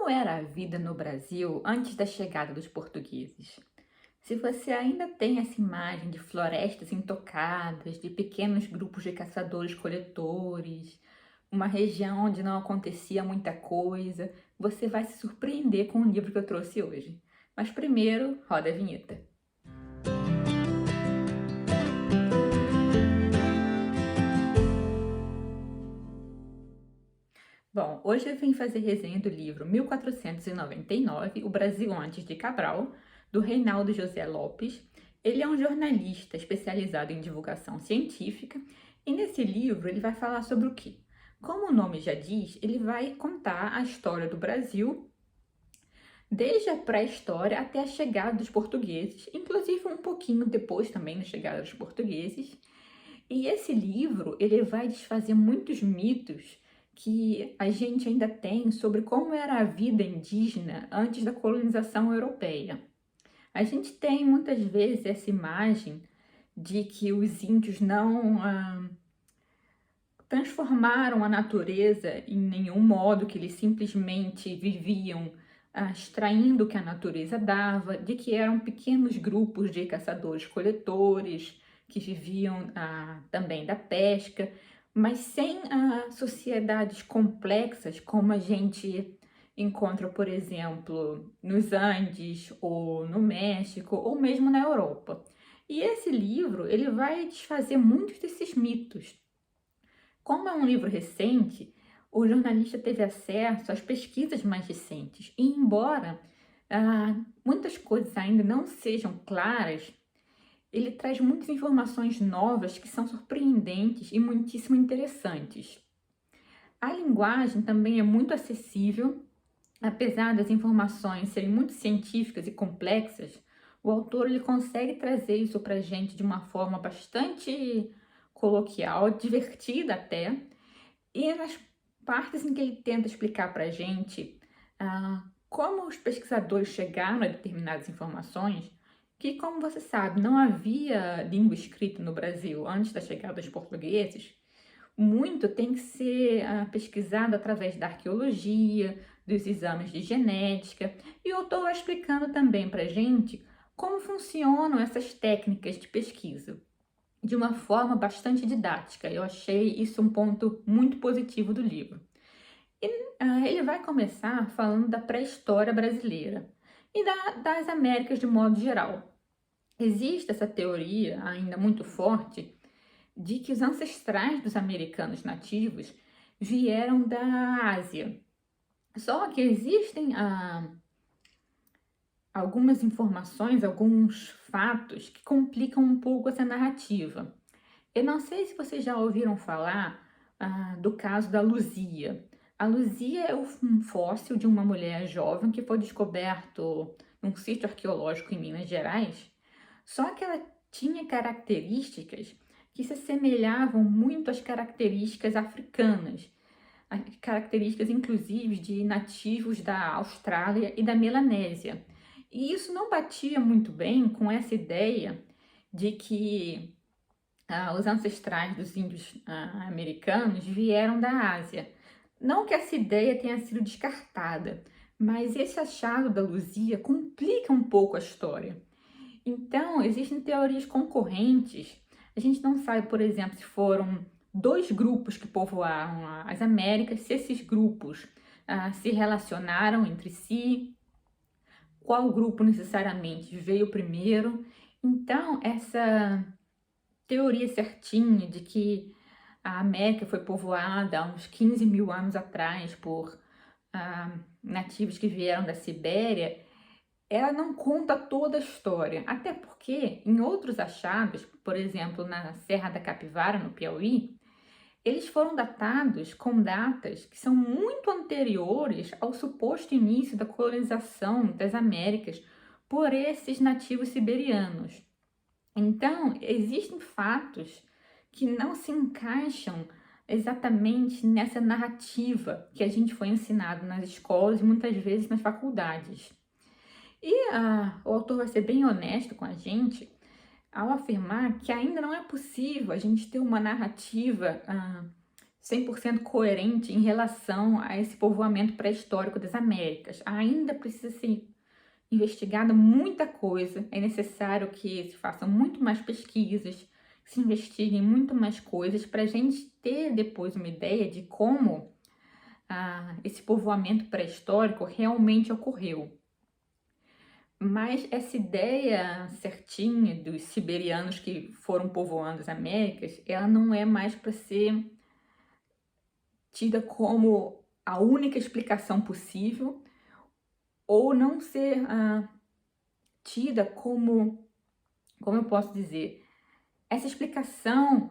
Como era a vida no Brasil antes da chegada dos portugueses? Se você ainda tem essa imagem de florestas intocadas, de pequenos grupos de caçadores-coletores, uma região onde não acontecia muita coisa, você vai se surpreender com o livro que eu trouxe hoje. Mas primeiro, roda a vinheta. Bom, hoje eu vim fazer resenha do livro 1499, O Brasil Antes de Cabral, do Reinaldo José Lopes. Ele é um jornalista especializado em divulgação científica e nesse livro ele vai falar sobre o quê? Como o nome já diz, ele vai contar a história do Brasil desde a pré-história até a chegada dos portugueses, inclusive um pouquinho depois também da chegada dos portugueses. E esse livro, ele vai desfazer muitos mitos que a gente ainda tem sobre como era a vida indígena antes da colonização europeia. A gente tem muitas vezes essa imagem de que os índios não transformaram a natureza em nenhum modo, que eles simplesmente viviam extraindo o que a natureza dava, de que eram pequenos grupos de caçadores-coletores que viviam também da pesca, mas sem sociedades complexas como a gente encontra, por exemplo, nos Andes ou no México ou mesmo na Europa. E esse livro ele vai desfazer muitos desses mitos. Como é um livro recente, o jornalista teve acesso às pesquisas mais recentes e, embora muitas coisas ainda não sejam claras, ele traz muitas informações novas que são surpreendentes e muitíssimo interessantes. A linguagem também é muito acessível, apesar das informações serem muito científicas e complexas, o autor ele consegue trazer isso para a gente de uma forma bastante coloquial, divertida até, e nas partes em que ele tenta explicar para a gente como os pesquisadores chegaram a determinadas informações, que, como você sabe, não havia língua escrita no Brasil antes da chegada dos portugueses, muito tem que ser pesquisado através da arqueologia, dos exames de genética, e eu estou explicando também para a gente como funcionam essas técnicas de pesquisa de uma forma bastante didática. Eu achei isso um ponto muito positivo do livro. E, ele vai começar falando da pré-história brasileira e das Américas de modo geral. Existe essa teoria ainda muito forte de que os ancestrais dos americanos nativos vieram da Ásia. Só que existem algumas informações, alguns fatos que complicam um pouco essa narrativa. Eu não sei se vocês já ouviram falar do caso da Luzia. A Luzia é um fóssil de uma mulher jovem que foi descoberto num sítio arqueológico em Minas Gerais. Só que ela tinha características que se assemelhavam muito às características africanas, características inclusive de nativos da Austrália e da Melanésia. E isso não batia muito bem com essa ideia de que os ancestrais dos índios americanos vieram da Ásia. Não que essa ideia tenha sido descartada, mas esse achado da Luzia complica um pouco a história. Então, existem teorias concorrentes. A gente não sabe, por exemplo, se foram dois grupos que povoaram as Américas, se esses grupos se relacionaram entre si, qual grupo necessariamente veio primeiro. Então, essa teoria certinha de que a América foi povoada há uns 15 mil anos atrás por nativos que vieram da Sibéria, ela não conta toda a história, até porque em outros achados, por exemplo, na Serra da Capivara, no Piauí, eles foram datados com datas que são muito anteriores ao suposto início da colonização das Américas por esses nativos siberianos. Então, existem fatos que não se encaixam exatamente nessa narrativa que a gente foi ensinado nas escolas e muitas vezes nas faculdades. E o autor vai ser bem honesto com a gente ao afirmar que ainda não é possível a gente ter uma narrativa 100% coerente em relação a esse povoamento pré-histórico das Américas. Ainda precisa ser investigada muita coisa, é necessário que se façam muito mais pesquisas, se investiguem muito mais coisas para a gente ter depois uma ideia de como esse povoamento pré-histórico realmente ocorreu. Mas essa ideia certinha dos siberianos que foram povoando as Américas, ela não é mais para ser tida como a única explicação possível, ou não ser tida como eu posso dizer, essa explicação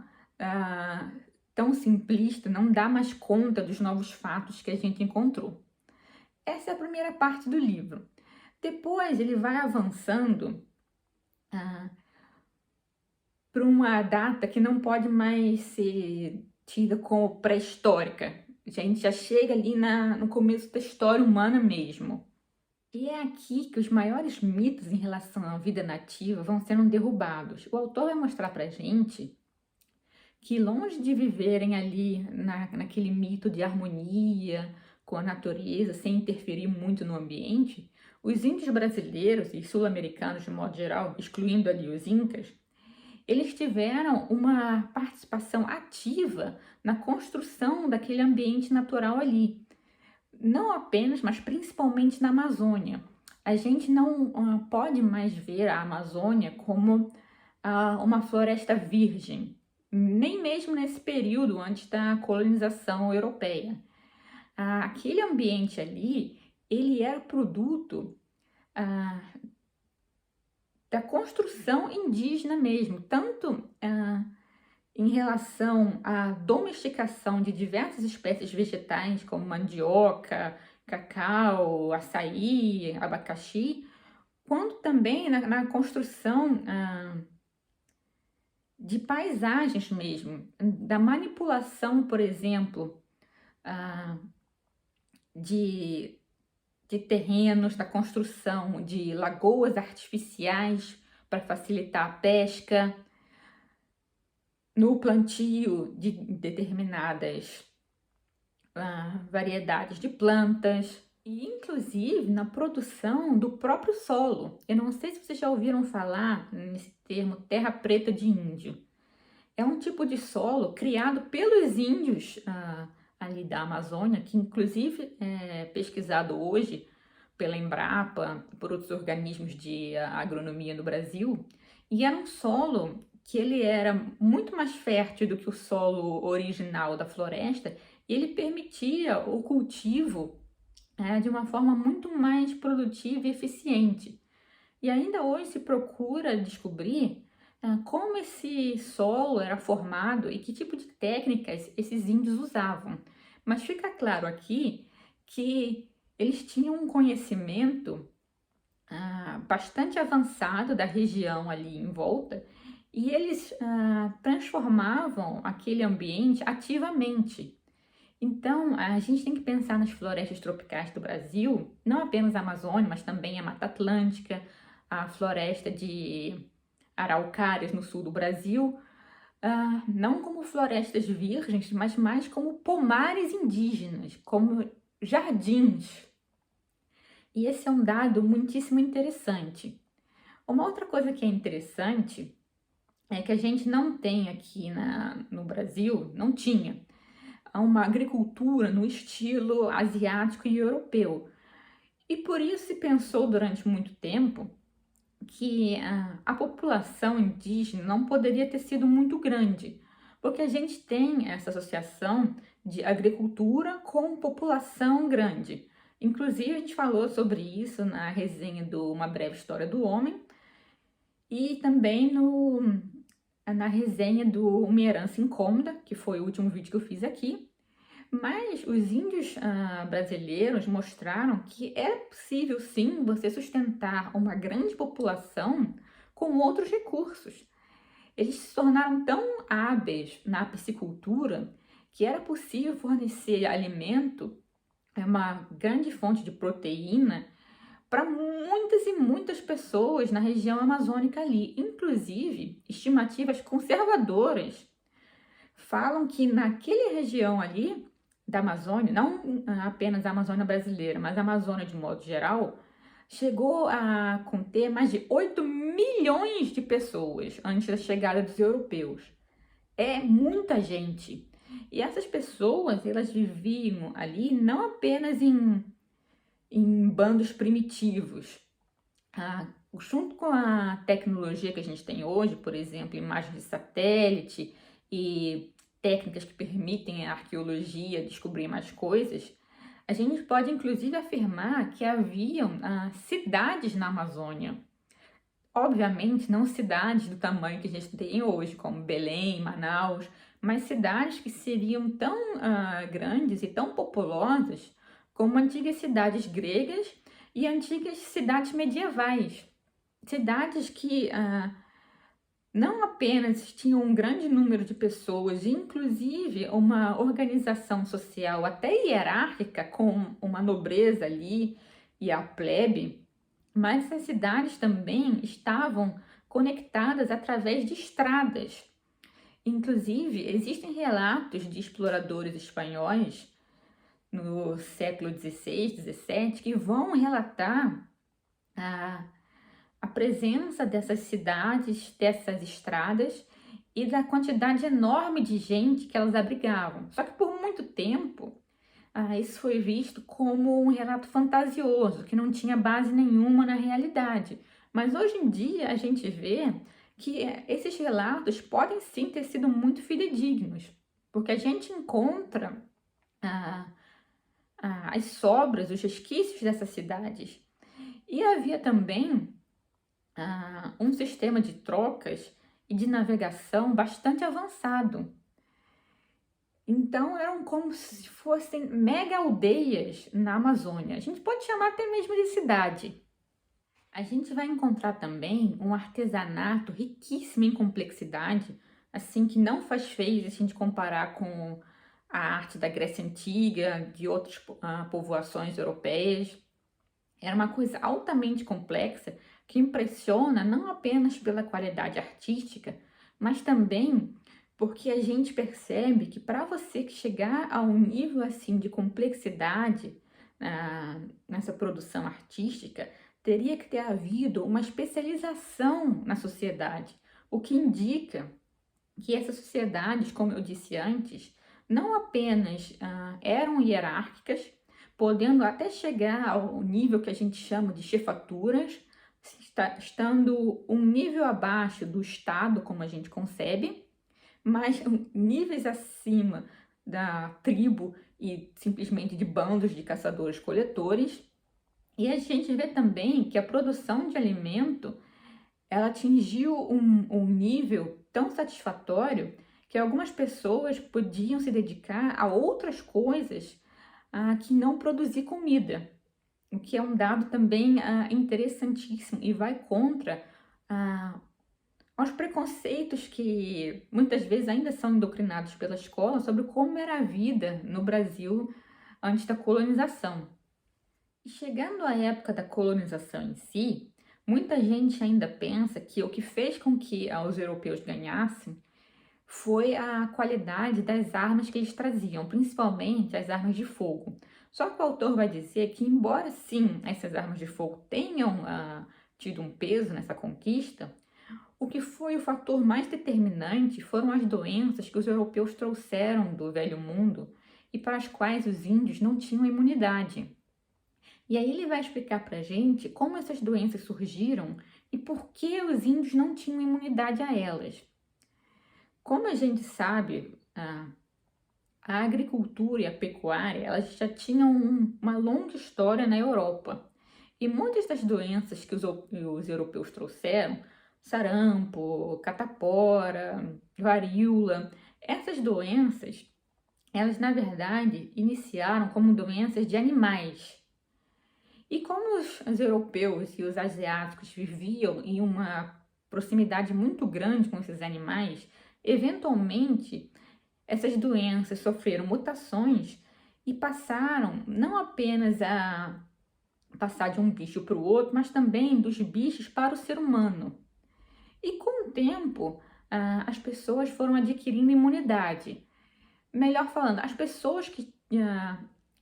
tão simplista não dá mais conta dos novos fatos que a gente encontrou. Essa é a primeira parte do livro. Depois ele vai avançando para uma data que não pode mais ser tida como pré-histórica. A gente já chega ali no começo da história humana mesmo. E é aqui que os maiores mitos em relação à vida nativa vão sendo derrubados. O autor vai mostrar pra gente que, longe de viverem ali naquele mito de harmonia com a natureza, sem interferir muito no ambiente, os índios brasileiros e sul-americanos, de modo geral, excluindo ali os incas, eles tiveram uma participação ativa na construção daquele ambiente natural ali. Não apenas, mas principalmente na Amazônia. A gente não pode mais ver a Amazônia como uma floresta virgem, nem mesmo nesse período antes da colonização europeia. Aquele ambiente ali, ele era produto da construção indígena mesmo, tanto em relação à domesticação de diversas espécies vegetais, como mandioca, cacau, açaí, abacaxi, quanto também na construção de paisagens mesmo, da manipulação, por exemplo, de terrenos, da construção de lagoas artificiais para facilitar a pesca, no plantio de determinadas variedades de plantas e, inclusive, na produção do próprio solo. Eu não sei se vocês já ouviram falar nesse termo terra preta de índio. É um tipo de solo criado pelos índios ali da Amazônia, que inclusive é pesquisado hoje pela Embrapa e por outros organismos de agronomia no Brasil, e era um solo que ele era muito mais fértil do que o solo original da floresta, e ele permitia o cultivo de uma forma muito mais produtiva e eficiente. E ainda hoje se procura descobrir como esse solo era formado e que tipo de técnicas esses índios usavam. Mas fica claro aqui que eles tinham um conhecimento bastante avançado da região ali em volta, e eles transformavam aquele ambiente ativamente. Então, a gente tem que pensar nas florestas tropicais do Brasil, não apenas a Amazônia, mas também a Mata Atlântica, a floresta de araucárias no sul do Brasil, não como florestas virgens, mas mais como pomares indígenas, como jardins. E esse é um dado muitíssimo interessante. Uma outra coisa que é interessante é que a gente não tem aqui no Brasil, não tinha, uma agricultura no estilo asiático e europeu. E por isso se pensou durante muito tempo que a população indígena não poderia ter sido muito grande, porque a gente tem essa associação de agricultura com população grande. Inclusive, a gente falou sobre isso na resenha do Uma Breve História do Homem e também na resenha do Uma Herança Incômoda, que foi o último vídeo que eu fiz aqui. Mas os índios brasileiros mostraram que era possível, sim, você sustentar uma grande população com outros recursos. Eles se tornaram tão hábeis na piscicultura que era possível fornecer alimento, uma grande fonte de proteína, para muitas e muitas pessoas na região amazônica ali. Inclusive, estimativas conservadoras falam que naquela região ali da Amazônia, não apenas a Amazônia brasileira, mas a Amazônia de modo geral, chegou a conter mais de 8 milhões de pessoas antes da chegada dos europeus. É muita gente. E essas pessoas, elas viviam ali não apenas em bandos primitivos. Ah, junto com a tecnologia que a gente tem hoje, por exemplo, imagens de satélite e técnicas que permitem a arqueologia descobrir mais coisas, a gente pode inclusive afirmar que haviam cidades na Amazônia. Obviamente, não cidades do tamanho que a gente tem hoje, como Belém, Manaus, mas cidades que seriam tão grandes e tão populosas como antigas cidades gregas e antigas cidades medievais. Cidades que não apenas tinham um grande número de pessoas, inclusive uma organização social até hierárquica, com uma nobreza ali e a plebe, mas essas cidades também estavam conectadas através de estradas. Inclusive, existem relatos de exploradores espanhóis no século XVI, XVII, que vão relatar a presença dessas cidades, dessas estradas e da quantidade enorme de gente que elas abrigavam. Só que por muito tempo, isso foi visto como um relato fantasioso, que não tinha base nenhuma na realidade. Mas hoje em dia a gente vê que esses relatos podem sim ter sido muito fidedignos, porque a gente encontra as sobras, os resquícios dessas cidades. E havia também um sistema de trocas e de navegação bastante avançado. Então eram como se fossem mega aldeias na Amazônia. A gente pode chamar até mesmo de cidade. A gente vai encontrar também um artesanato riquíssimo em complexidade, assim que não faz feio se a gente comparar com a arte da Grécia Antiga, de outras povoações europeias. Era uma coisa altamente complexa que impressiona não apenas pela qualidade artística, mas também porque a gente percebe que para você chegar a um nível assim de complexidade nessa produção artística, teria que ter havido uma especialização na sociedade, o que indica que essas sociedades, como eu disse antes, não apenas eram hierárquicas, podendo até chegar ao nível que a gente chama de chefaturas, estando um nível abaixo do Estado, como a gente concebe, mas níveis acima da tribo e simplesmente de bandos de caçadores-coletores. E a gente vê também que a produção de alimento ela atingiu um nível tão satisfatório que algumas pessoas podiam se dedicar a outras coisas que não produzir comida, o que é um dado também interessantíssimo e vai contra aos preconceitos que muitas vezes ainda são doutrinados pela escola sobre como era a vida no Brasil antes da colonização. E chegando à época da colonização em si, muita gente ainda pensa que o que fez com que os europeus ganhassem foi a qualidade das armas que eles traziam, principalmente as armas de fogo. Só que o autor vai dizer que, embora sim essas armas de fogo tenham tido um peso nessa conquista, o que foi o fator mais determinante foram as doenças que os europeus trouxeram do Velho Mundo e para as quais os índios não tinham imunidade. E aí ele vai explicar para a gente como essas doenças surgiram e por que os índios não tinham imunidade a elas. Como a gente sabe, a agricultura e a pecuária elas já tinham uma longa história na Europa. E muitas das doenças que os europeus trouxeram, sarampo, catapora, varíola, essas doenças, elas na verdade iniciaram como doenças de animais. E como os europeus e os asiáticos viviam em uma proximidade muito grande com esses animais, eventualmente essas doenças sofreram mutações e passaram não apenas a passar de um bicho para o outro, mas também dos bichos para o ser humano. E com o tempo, as pessoas foram adquirindo imunidade. Melhor falando, as pessoas que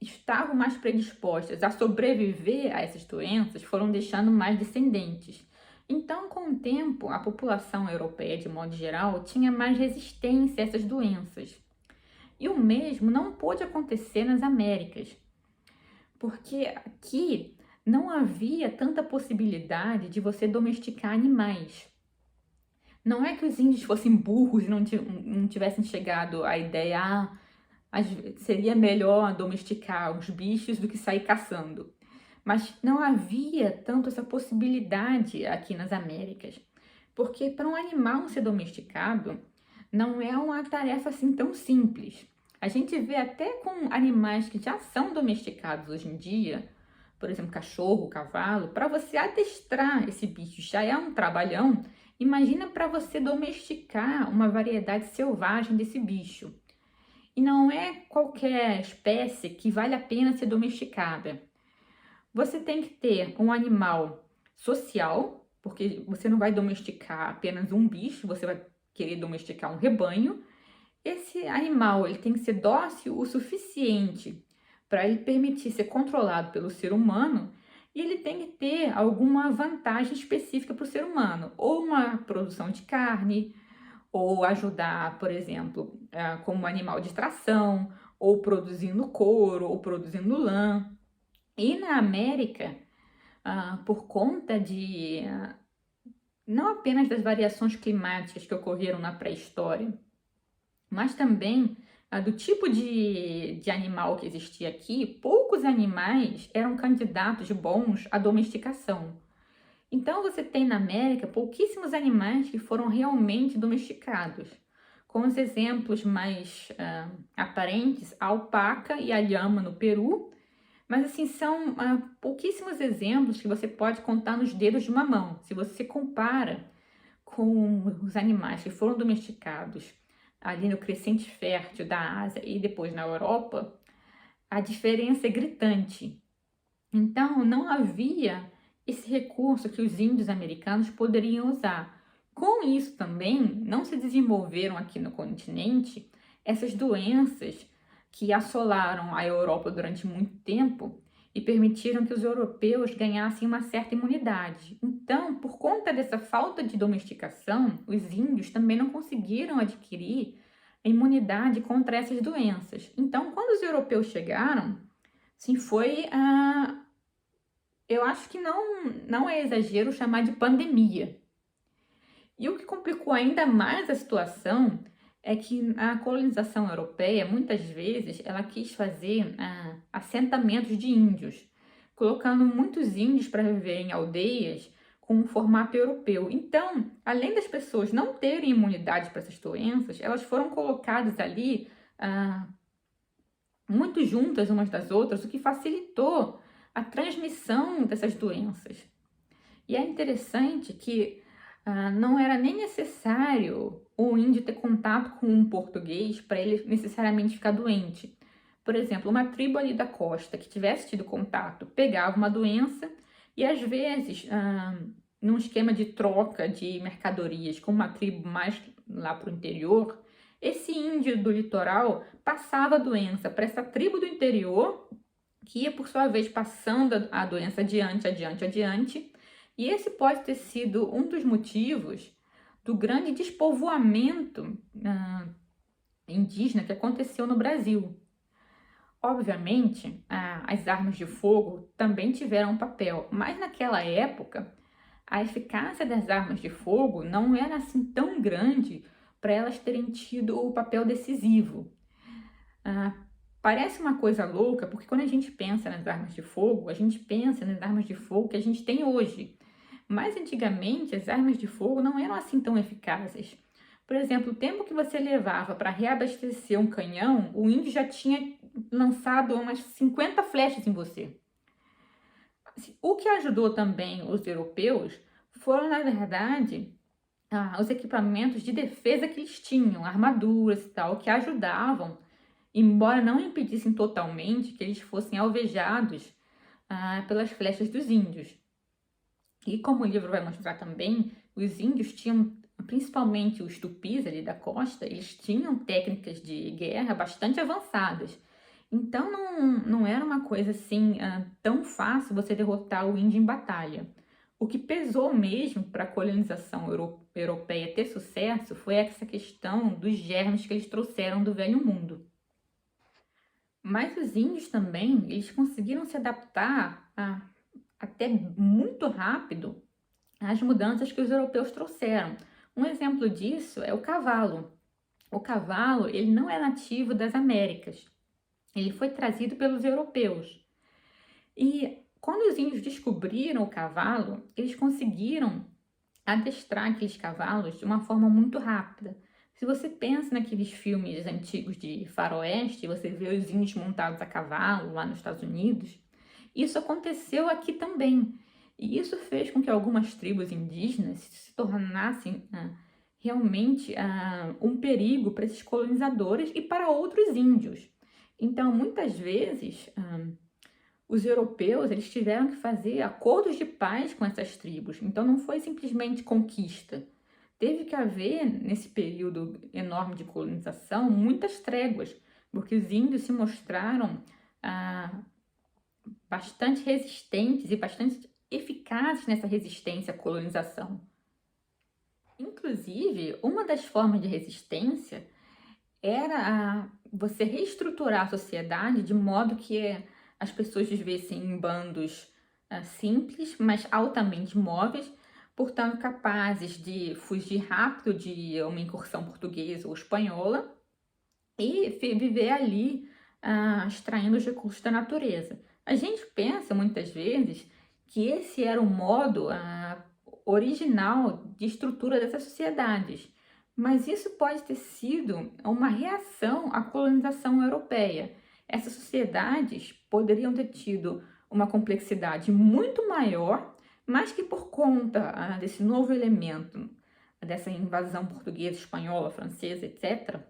estavam mais predispostas a sobreviver a essas doenças foram deixando mais descendentes. Então, com o tempo, a população europeia, de modo geral, tinha mais resistência a essas doenças. E o mesmo não pôde acontecer nas Américas, porque aqui não havia tanta possibilidade de você domesticar animais. Não é que os índios fossem burros e não tivessem chegado à ideia, seria melhor domesticar os bichos do que sair caçando. Mas não havia tanto essa possibilidade aqui nas Américas. Porque para um animal ser domesticado, não é uma tarefa assim tão simples. A gente vê até com animais que já são domesticados hoje em dia, por exemplo, cachorro, cavalo, para você adestrar esse bicho já é um trabalhão. Imagina para você domesticar uma variedade selvagem desse bicho. E não é qualquer espécie que vale a pena ser domesticada. Você tem que ter um animal social, porque você não vai domesticar apenas um bicho, você vai querer domesticar um rebanho. Esse animal ele tem que ser dócil o suficiente para ele permitir ser controlado pelo ser humano, e ele tem que ter alguma vantagem específica para o ser humano, ou uma produção de carne, ou ajudar, por exemplo, como animal de extração, ou produzindo couro, ou produzindo lã. E na América, por conta de não apenas das variações climáticas que ocorreram na pré-história, mas também do tipo de animal que existia aqui, poucos animais eram candidatos bons à domesticação. Então você tem na América pouquíssimos animais que foram realmente domesticados. Com os exemplos mais aparentes, a alpaca e a lhama no Peru, mas assim, são pouquíssimos exemplos que você pode contar nos dedos de uma mão. Se você compara com os animais que foram domesticados ali no crescente fértil da Ásia e depois na Europa, a diferença é gritante. Então, não havia esse recurso que os índios americanos poderiam usar. Com isso também, não se desenvolveram aqui no continente essas doenças que assolaram a Europa durante muito tempo e permitiram que os europeus ganhassem uma certa imunidade. Então, por conta dessa falta de domesticação, os índios também não conseguiram adquirir a imunidade contra essas doenças. Então, quando os europeus chegaram, sim, foi eu acho que não é exagero chamar de pandemia. E o que complicou ainda mais a situação é que a colonização europeia, muitas vezes, ela quis fazer assentamentos de índios, colocando muitos índios para viver em aldeias com um formato europeu. Então, além das pessoas não terem imunidade para essas doenças, elas foram colocadas ali muito juntas umas das outras, o que facilitou a transmissão dessas doenças. E é interessante que não era nem necessário o índio ter contato com um português para ele necessariamente ficar doente. Por exemplo, uma tribo ali da costa que tivesse tido contato pegava uma doença e às vezes, num esquema de troca de mercadorias com uma tribo mais lá para o interior, esse índio do litoral passava a doença para essa tribo do interior, que ia por sua vez passando a doença adiante. E esse pode ter sido um dos motivos do grande despovoamento indígena que aconteceu no Brasil. Obviamente, as armas de fogo também tiveram um papel, mas naquela época, a eficácia das armas de fogo não era assim tão grande para elas terem tido o papel decisivo. Parece uma coisa louca, porque quando a gente pensa nas armas de fogo, a gente pensa nas armas de fogo que a gente tem hoje. Mas antigamente as armas de fogo não eram assim tão eficazes. Por exemplo, o tempo que você levava para reabastecer um canhão, o índio já tinha lançado umas 50 flechas em você. O que ajudou também os europeus foram, na verdade, os equipamentos de defesa que eles tinham, armaduras e tal, que ajudavam, embora não impedissem totalmente que eles fossem alvejados pelas flechas dos índios. E como o livro vai mostrar também, os índios tinham principalmente os tupis ali da costa, eles tinham técnicas de guerra bastante avançadas. Então não era uma coisa assim tão fácil você derrotar o índio em batalha. O que pesou mesmo para a colonização europeia ter sucesso foi essa questão dos germes que eles trouxeram do Velho Mundo. Mas os índios também, eles conseguiram se adaptar até muito rápido às mudanças que os europeus trouxeram. Um exemplo disso é o cavalo. O cavalo, ele não é nativo das Américas. Ele foi trazido pelos europeus. E quando os índios descobriram o cavalo, eles conseguiram adestrar aqueles cavalos de uma forma muito rápida. Se você pensa naqueles filmes antigos de faroeste, você vê os índios montados a cavalo lá nos Estados Unidos, isso aconteceu aqui também. E isso fez com que algumas tribos indígenas se tornassem realmente um perigo para esses colonizadores e para outros índios. Então, muitas vezes, os europeus eles tiveram que fazer acordos de paz com essas tribos. Então, não foi simplesmente conquista. Teve que haver, nesse período enorme de colonização, muitas tréguas, porque os índios se mostraram bastante resistentes e bastante eficazes nessa resistência à colonização. Inclusive, uma das formas de resistência era você reestruturar a sociedade de modo que as pessoas vivessem em bandos simples, mas altamente móveis, portanto capazes de fugir rápido de uma incursão portuguesa ou espanhola e viver ali extraindo os recursos da natureza. A gente pensa muitas vezes que esse era o modo original de estrutura dessas sociedades, mas isso pode ter sido uma reação à colonização europeia. Essas sociedades poderiam ter tido uma complexidade muito maior, mas que por conta desse novo elemento, dessa invasão portuguesa, espanhola, francesa, etc.,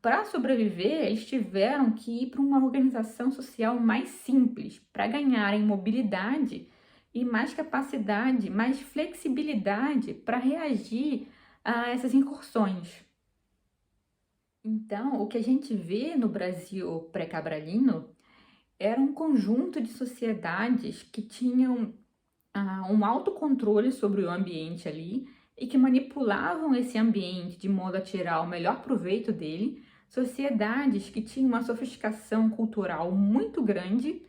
para sobreviver, eles tiveram que ir para uma organização social mais simples, para ganharem mobilidade e mais capacidade, mais flexibilidade para reagir a essas incursões. Então, o que a gente vê no Brasil pré-cabralino era um conjunto de sociedades que tinham um autocontrole sobre o ambiente ali e que manipulavam esse ambiente de modo a tirar o melhor proveito dele, sociedades que tinham uma sofisticação cultural muito grande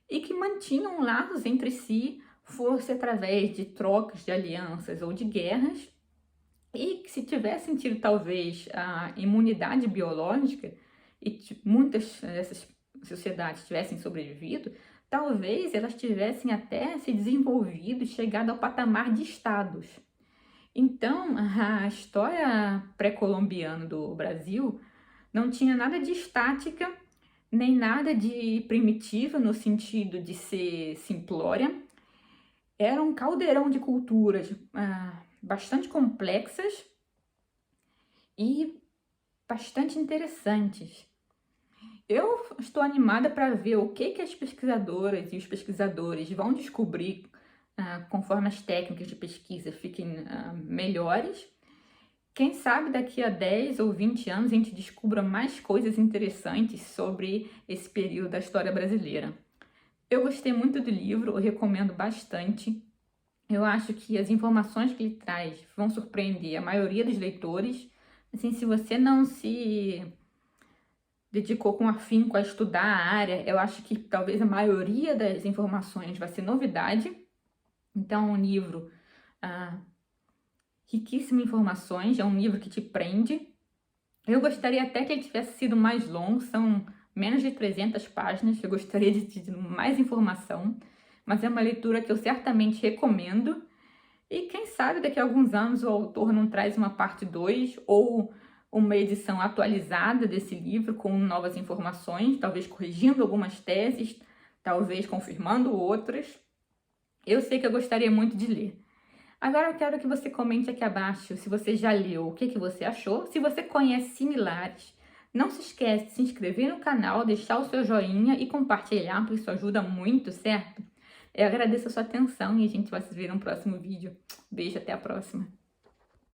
e que mantinham laços entre si, fosse através de trocas de alianças ou de guerras, e que se tivessem tido talvez a imunidade biológica e muitas dessas sociedades tivessem sobrevivido, talvez elas tivessem até se desenvolvido e chegado ao patamar de estados. Então, a história pré-colombiana do Brasil não tinha nada de estática, nem nada de primitiva no sentido de ser simplória. Era um caldeirão de culturas bastante complexas e bastante interessantes. Eu estou animada para ver o que as pesquisadoras e os pesquisadores vão descobrir conforme as técnicas de pesquisa fiquem melhores. Quem sabe daqui a 10 ou 20 anos a gente descubra mais coisas interessantes sobre esse período da história brasileira. Eu gostei muito do livro, eu recomendo bastante. Eu acho que as informações que ele traz vão surpreender a maioria dos leitores. Assim, se você não se dedicou com afinco a estudar a área, eu acho que talvez a maioria das informações vai ser novidade. Então, é um livro riquíssimo em informações, é um livro que te prende. Eu gostaria até que ele tivesse sido mais longo, são menos de 300 páginas, eu gostaria de ter mais informação, mas é uma leitura que eu certamente recomendo. E quem sabe daqui a alguns anos o autor não traz uma parte 2 ou uma edição atualizada desse livro com novas informações, talvez corrigindo algumas teses, talvez confirmando outras. Eu sei que eu gostaria muito de ler. Agora eu quero que você comente aqui abaixo se você já leu, o que você achou. Se você conhece similares, não se esquece de se inscrever no canal, deixar o seu joinha e compartilhar, porque isso ajuda muito, certo? Eu agradeço a sua atenção e a gente vai se ver no próximo vídeo. Beijo, até a próxima.